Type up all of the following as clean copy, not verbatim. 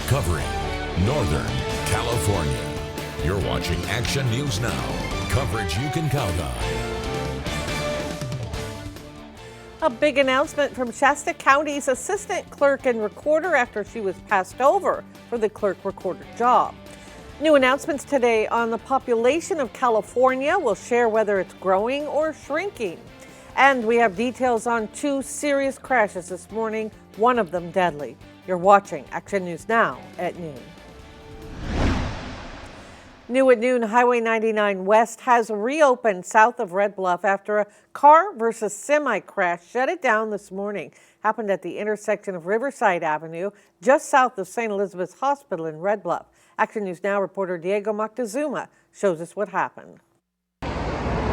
covering Northern California. You're watching Action News Now, coverage you can count on. A big announcement from Shasta County's assistant clerk and recorder after she was passed over for the clerk recorder job. New announcements today on the population of California. We'll share whether it's growing or shrinking. And we have details on 2 serious crashes this morning, one of them deadly. You're watching Action News Now at noon. New at noon, Highway 99 West has reopened south of Red Bluff after a car versus semi crash shut it down this morning. Happened at the intersection of Riverside Avenue, just south of St. Elizabeth's Hospital in Red Bluff. Action News Now reporter Diego Moctezuma shows us what happened.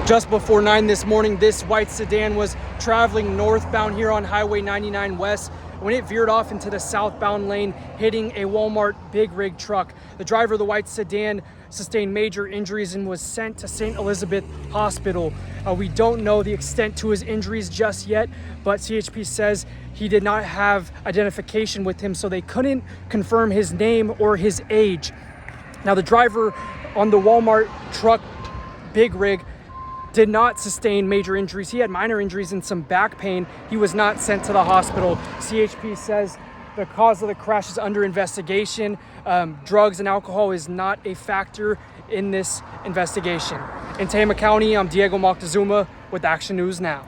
Just before 9 this morning, this white sedan was traveling northbound here on Highway 99 West when it veered off into the southbound lane, hitting a Walmart big rig truck. The driver of the white sedan sustained major injuries and was sent to St. Elizabeth Hospital. We don't know the extent to his injuries just yet, but CHP says he did not have identification with him, so they couldn't confirm his name or his age. Now, the driver on the Walmart truck big rig did not sustain major injuries. He had minor injuries and some back pain. He was not sent to the hospital. CHP says the cause of the crash is under investigation. Drugs and alcohol is not a factor in this investigation. In Tehama County, I'm Diego Moctezuma with Action News Now.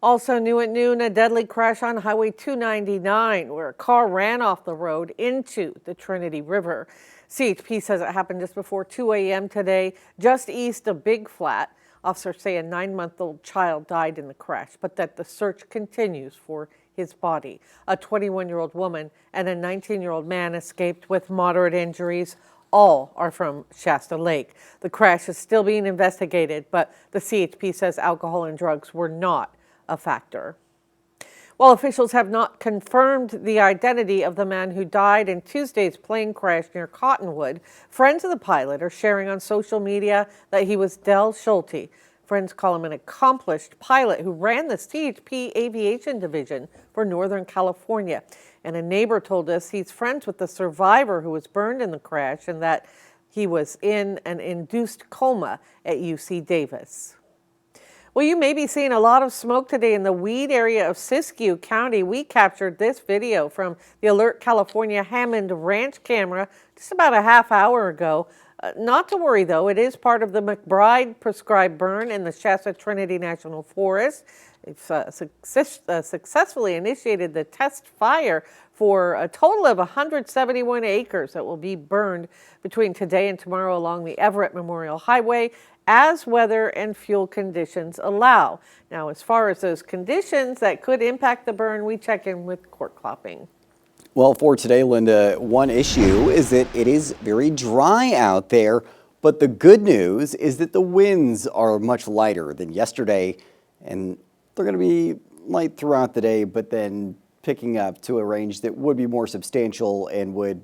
Also new at noon, a deadly crash on Highway 299 where a car ran off the road into the Trinity River. CHP says it happened just before 2 a.m. today, just east of Big Flat. Officers say a 9-month-old child died in the crash, but that the search continues for his body. A 21-year-old woman and a 19-year-old man escaped with moderate injuries. All are from Shasta Lake. The crash is still being investigated, but the CHP says alcohol and drugs were not a factor. While officials have not confirmed the identity of the man who died in Tuesday's plane crash near Cottonwood, friends of the pilot are sharing on social media that he was Del Schulte. Friends call him an accomplished pilot who ran the CHP aviation division for Northern California. And a neighbor told us he's friends with the survivor who was burned in the crash and that he was in an induced coma at UC Davis. Well, you may be seeing a lot of smoke today in the Weed area of Siskiyou County. We captured this video from the Alert California Hammond Ranch camera just about a half hour ago. Not to worry, though. It is part of the McBride prescribed burn in the Shasta Trinity National Forest. It's successfully initiated the test fire for a total of 171 acres that will be burned between today and tomorrow along the Everett Memorial Highway as weather and fuel conditions allow. Now, as far as those conditions that could impact the burn, we check in with Court Klopping. Well, for today, Linda, one issue is that it is very dry out there, but the good news is that the winds are much lighter than yesterday, and they're going to be light throughout the day, but then picking up to a range that would be more substantial and would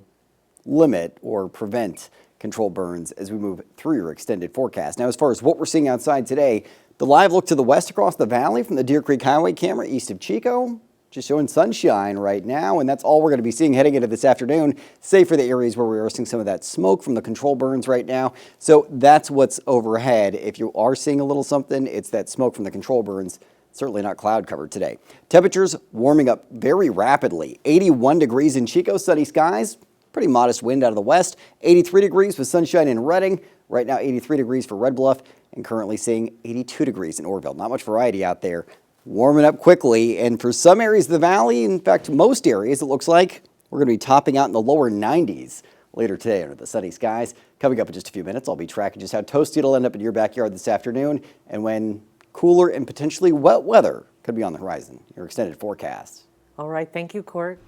limit or prevent controlled burns as we move through your extended forecast. Now, as far as what we're seeing outside today, the live look to the west across the valley from the Deer Creek Highway camera east of Chico, just showing sunshine right now, and that's all we're going to be seeing heading into this afternoon, save for the areas where we are seeing some of that smoke from the control burns right now. So that's what's overhead. If you are seeing a little something, it's that smoke from the control burns. Certainly not cloud covered today. Temperatures warming up very rapidly. 81 degrees in Chico, sunny skies. Pretty modest wind out of the west. 83 degrees with sunshine in Redding. Right now 83 degrees for Red Bluff and currently seeing 82 degrees in Orville. Not much variety out there. Warming up quickly, and for some areas of the valley, in fact most areas, it looks like we're going to be topping out in the lower 90s later today under the sunny skies. Coming up in just a few minutes, I'll be tracking just how toasty it'll end up in your backyard this afternoon and when cooler and potentially wet weather could be on the horizon. Your extended forecast. All right, thank you, Court.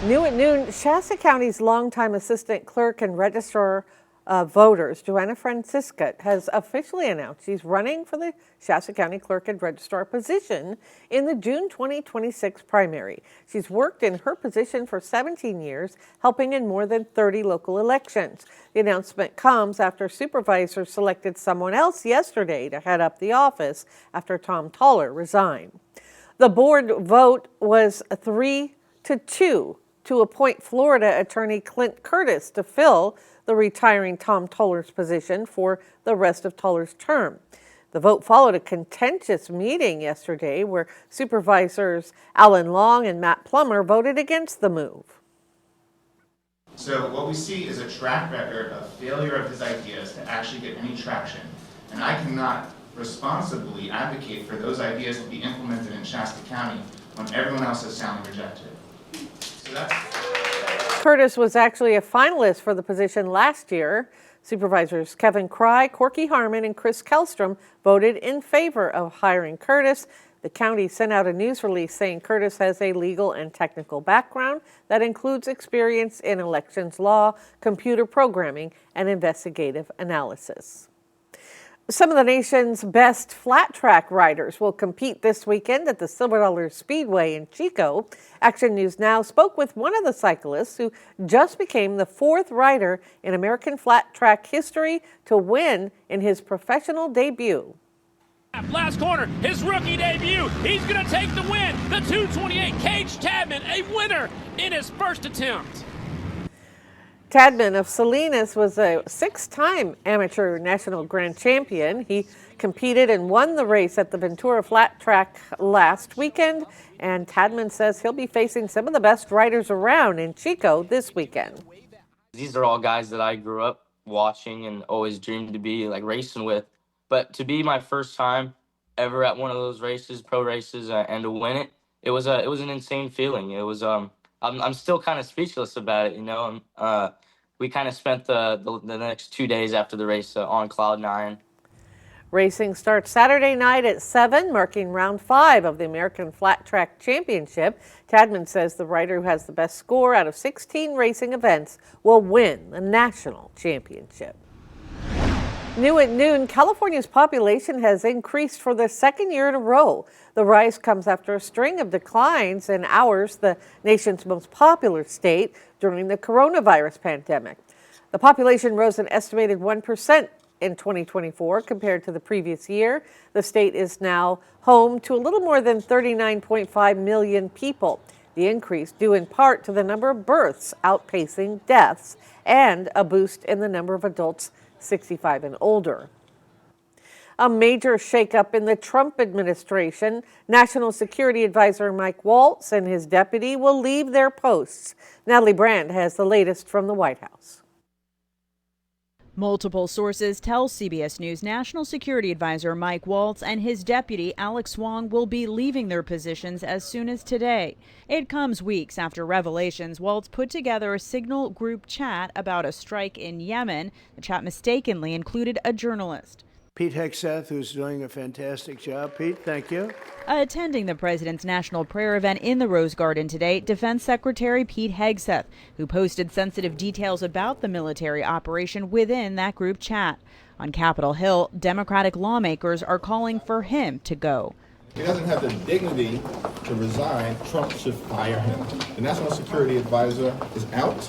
New at noon, Shasta County's longtime assistant clerk and registrar voters, Joanna Francisca, has officially announced she's running for the Shasta County Clerk and Registrar position in the June 2026 primary. She's worked in her position for 17 years, helping in more than 30 local elections. The announcement comes after supervisors selected someone else yesterday to head up the office after Tom Toller resigned. The board vote was 3-2 to appoint Florida Attorney Clint Curtis to fill the retiring Tom Tuller's position for the rest of Tuller's term. The vote followed a contentious meeting yesterday where Supervisors Alan Long and Matt Plummer voted against the move. So what we see is a track record of failure of his ideas to actually get any traction. And I cannot responsibly advocate for those ideas to be implemented in Shasta County when everyone else has soundly rejected. So that's... Curtis was actually a finalist for the position last year. Supervisors Kevin Cry, Corky Harmon, and Chris Kellstrom voted in favor of hiring Curtis. The county sent out a news release saying Curtis has a legal and technical background that includes experience in elections law, computer programming, and investigative analysis. Some of the nation's best flat track riders will compete this weekend at the Silver Dollar Speedway in Chico. Action News Now spoke with one of the cyclists who just became the fourth rider in American flat track history to win in his professional debut. Last corner, his rookie debut. He's going to take the win. The 228 Cage Tadman, a winner in his first attempt. Tadman of Salinas was a six-time amateur national grand champion. He competed and won the race at the Ventura Flat Track last weekend, and Tadman says he'll be facing some of the best riders around in Chico this weekend. These are all guys that I grew up watching and always dreamed to be like racing with. But to be my first time ever at one of those races, pro races, and to win it, it was an insane feeling. It was I'm still kind of speechless about it, you know. We kind of spent the next 2 days after the race on cloud nine. Racing starts Saturday night at 7, marking round 5 of the American Flat Track Championship. Tadman says the rider who has the best score out of 16 racing events will win the national championship. New at noon, California's population has increased for the second year in a row. The rise comes after a string of declines in ours, the nation's most popular state, during the coronavirus pandemic. The population rose an estimated 1% in 2024 compared to the previous year. The state is now home to a little more than 39.5 million people. The increase due in part to the number of births outpacing deaths and a boost in the number of adults 65 and older. A major shakeup in the Trump administration. National Security Advisor Mike Waltz and his deputy will leave their posts. Natalie Brand has the latest from the White House. Multiple sources tell CBS News National Security Advisor Mike Waltz and his deputy Alex Wong will be leaving their positions as soon as today. It comes weeks after revelations Waltz put together a Signal group chat about a strike in Yemen. The chat mistakenly included a journalist. Pete Hegseth, who's doing a fantastic job. Pete, thank you. Attending the president's national prayer event in the Rose Garden today, Defense Secretary Pete Hegseth, who posted sensitive details about the military operation within that group chat. On Capitol Hill, Democratic lawmakers are calling for him to go. He doesn't have the dignity to resign. Trump should fire him. The National Security Advisor is out.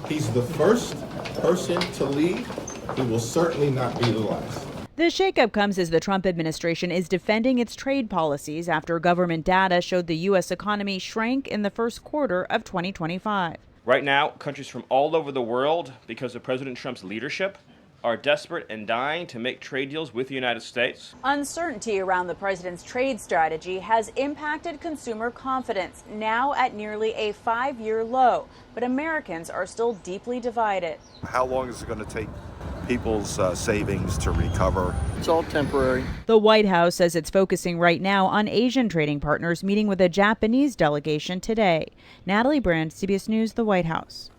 He's the first person to leave. He will certainly not be the last. The shakeup comes as the Trump administration is defending its trade policies after government data showed the U.S. economy shrank in the first quarter of 2025. Right now, countries from all over the world, because of President Trump's leadership, are desperate and dying to make trade deals with the United States. Uncertainty around the president's trade strategy has impacted consumer confidence, now at nearly a 5-year low. But Americans are still deeply divided. How long is it going to take people's savings to recover? It's all temporary. The White House says it's focusing right now on Asian trading partners, meeting with a Japanese delegation today. Natalie Brand, CBS News, the White House.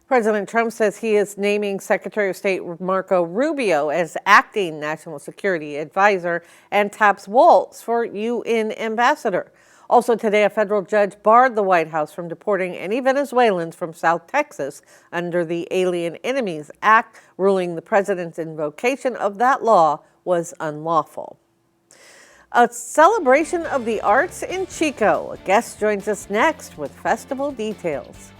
President Trump says he is naming Secretary of State Marco Rubio as acting National Security Advisor and taps Waltz for UN ambassador. Also today, a federal judge barred the White House from deporting any Venezuelans from South Texas under the Alien Enemies Act, ruling the president's invocation of that law was unlawful. A celebration of the arts in Chico. A guest joins us next with festival details.